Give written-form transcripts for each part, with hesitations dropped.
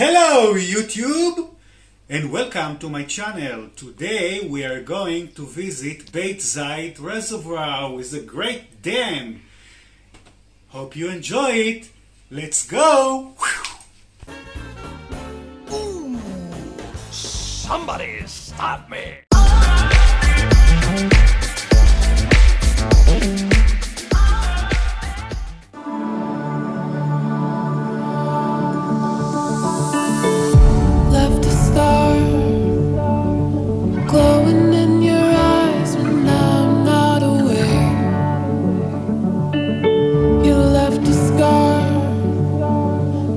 Hello YouTube and welcome to my channel. Today we are going to visit Beit Zait reservoir with a great dam. Hope you enjoy it. Let's go! Ooh, somebody stop me! Left a star glowing in your eyes when I'm not aware. You left a scar.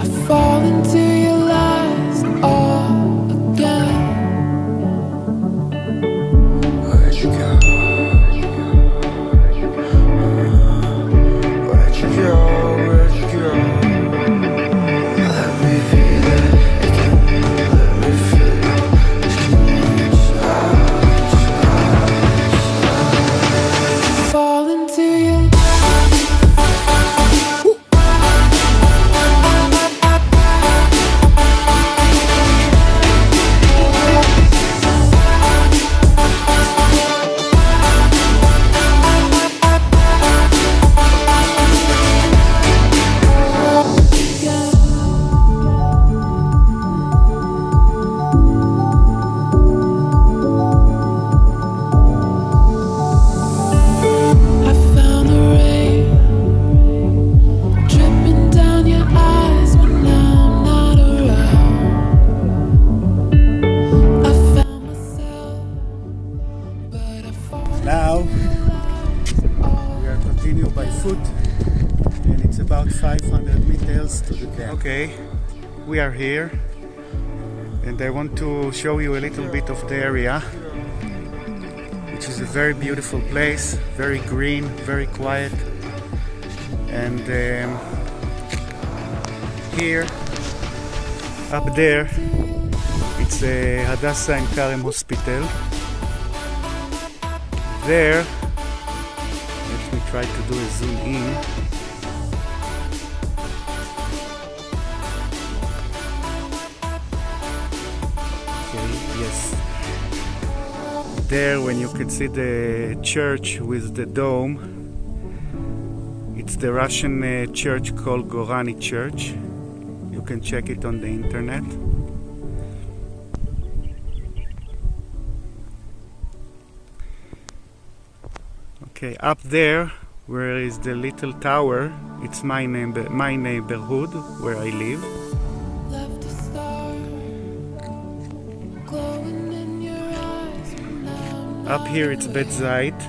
I fall into your lies all again. Where'd you go? Where'd you go? Where'd you go? Let me feel it. Fall into you. I found the rain dripping down your eyes when I'm not around. I found myself, but I fall Now we are continue by foot and it's about 500 meters to the dam. Okay, we are here and I want to show you a little bit of the area, which is a very beautiful place, very green, very quiet. And here, up there, it's a Hadassah and Karem hospital. There, let me try to do a zoom in. Okay, yes. There, when you can see the church with the dome, it's the Russian church called Gorani Church. You can check it on the internet. Okay, up there, where is the little tower, it's my neighborhood where I live. left a star glowing in your eyes when I'm Up here it's Beit Zait,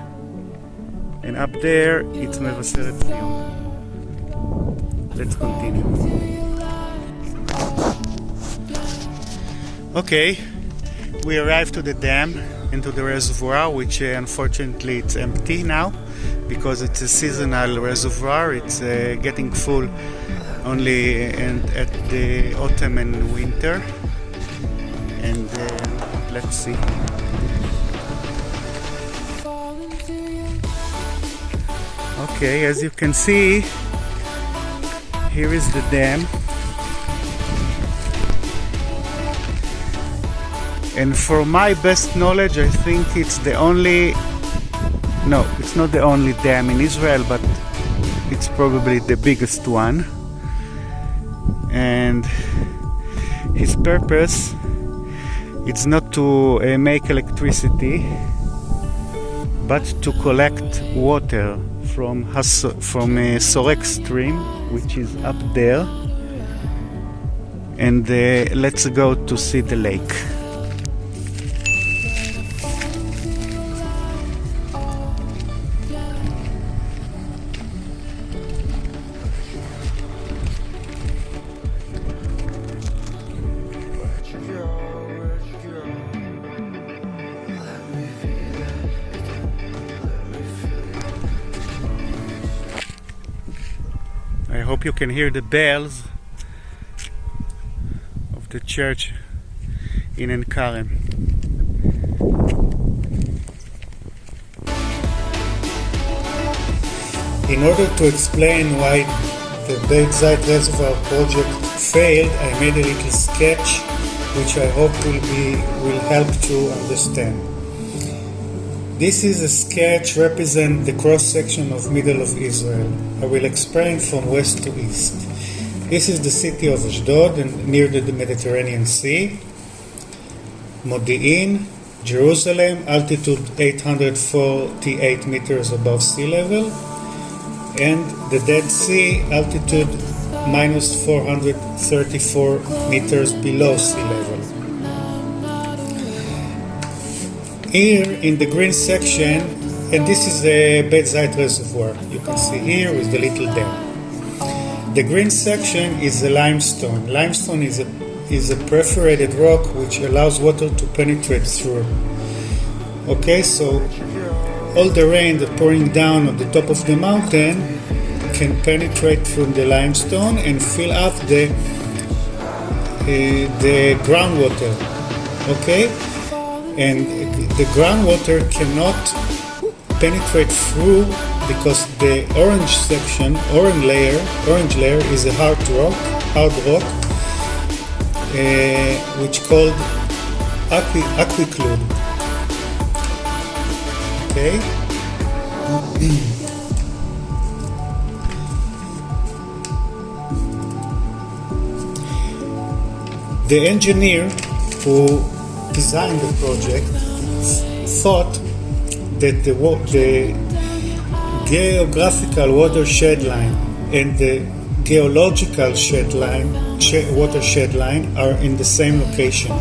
and up there it's מבשרת ציון. Let's continue. Okay, we arrived to the dam and to the reservoir, which unfortunately it's empty now because it's a seasonal reservoir. It's getting full only at the autumn and winter. And let's see. fall into you. Okay, as you can see, here is the dam. And for my best knowledge, I think it's the only... No, it's not the only dam in Israel, but it's probably the biggest one. And his purpose, it's not to make electricity, but to collect water from a Sorek stream, which is up there. And let's go to see the lake. I hope you can hear the bells of the church in Ein Karem. In order to explain why the Beit Zait reservoir project failed, I made a little sketch which I hope will help to understand. This is a sketch represent the cross section of middle of Israel. I will explain from west to east. This is the city of Ashdod and near the Mediterranean Sea. Modi'in, Jerusalem, altitude 848 meters above sea level, and the Dead Sea, altitude minus 434 meters below sea level. Here in the green section, and this is the Beit Zait reservoir, you can see here with the little dam. The green section is a limestone. Limestone is a perforated rock which allows water to penetrate through. Okay, so all the rain that pouring down on the top of the mountain can penetrate through the limestone and fill up the groundwater. Okay, and the groundwater cannot penetrate through because the orange layer is a hard rock, which called aquiclude. Okay. The engineer who designed the project thought that the geographical watershed line and the geological watershed line are in the same location.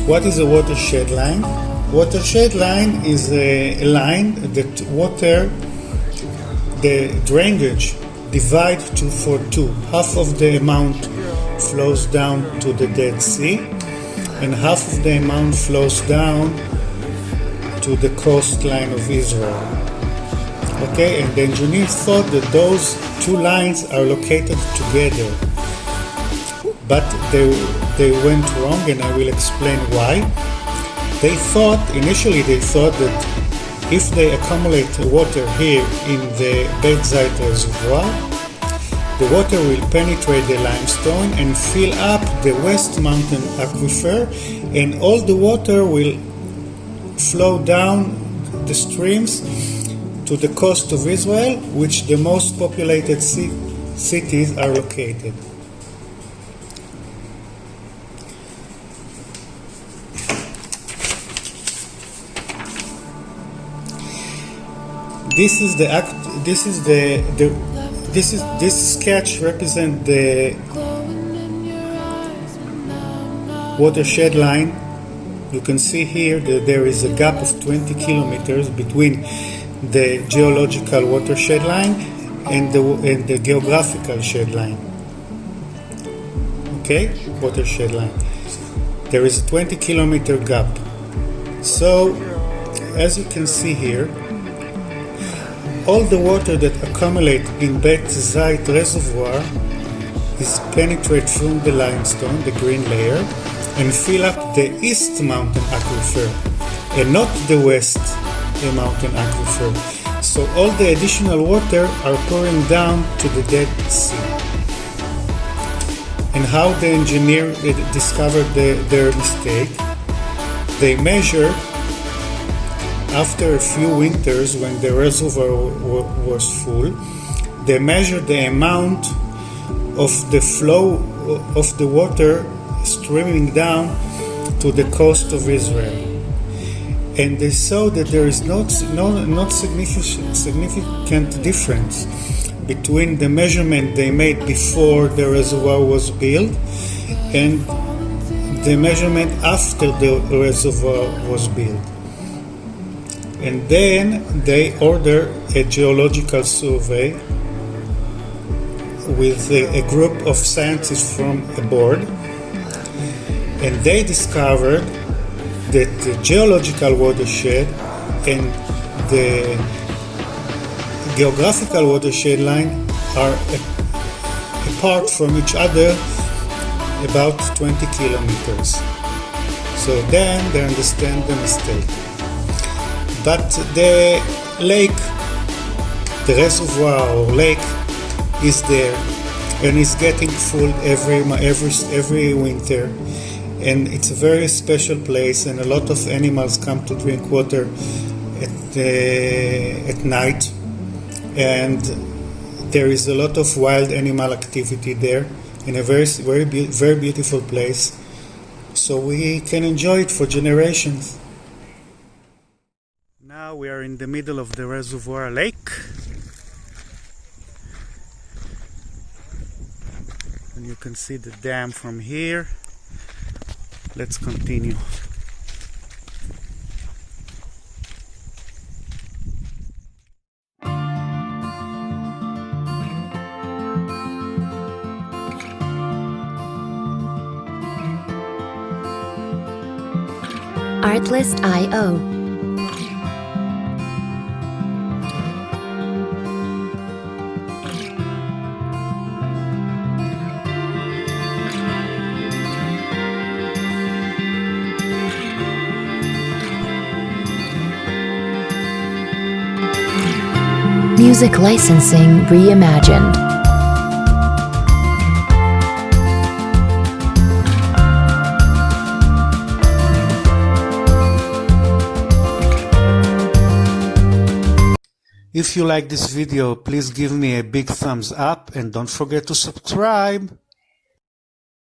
What is a watershed line? Watershed line is a line that the drainage divide for two. Half of the amount flows down to the Dead Sea, and half of the amount flows down to the coastline of Israel. Okay, and the engineers thought that those two lines are located together, but they went wrong, and I will explain why. Initially they thought that if they accumulate water here in the Beit Zait reservoir, the water will penetrate the limestone and fill up the West Mountain aquifer, and all the water will flow down the streams to the coast of Israel, which the most populated cities are located. This sketch represents the watershed line. You can see here that there is a gap of 20 kilometers between the geological watershed line and the geographical shed line. Okay, watershed line. There is a 20-kilometer gap. So, as you can see here, all the water that accumulates in Beit Zait reservoir is penetrate through the limestone, the green layer, and fill up the East Mountain aquifer, and not the West Mountain aquifer. So all the additional water are pouring down to the Dead Sea. And how the engineer discovered their mistake? They measured after a few winters when the reservoir was full. They measured the amount of the flow of the water streaming down to the coast of Israel, and they saw that there is not significant difference between the measurement they made before the reservoir was built and the measurement after the reservoir was built. And then they ordered a geological survey with a group of scientists from aboard, and they discovered that the geological watershed and the geographical watershed line are apart from each other about 20 kilometers. So then they understand the mistake. But the lake, the reservoir or lake is there, and it's getting full every winter. And it's a very special place, and a lot of animals come to drink water at night. And there is a lot of wild animal activity there in a very beautiful place. So we can enjoy it for generations. Now we are in the middle of the reservoir lake. And you can see the dam from here. Let's continue. Artlist.io. Music licensing reimagined. If you like this video, please give me a big thumbs up and don't forget to subscribe.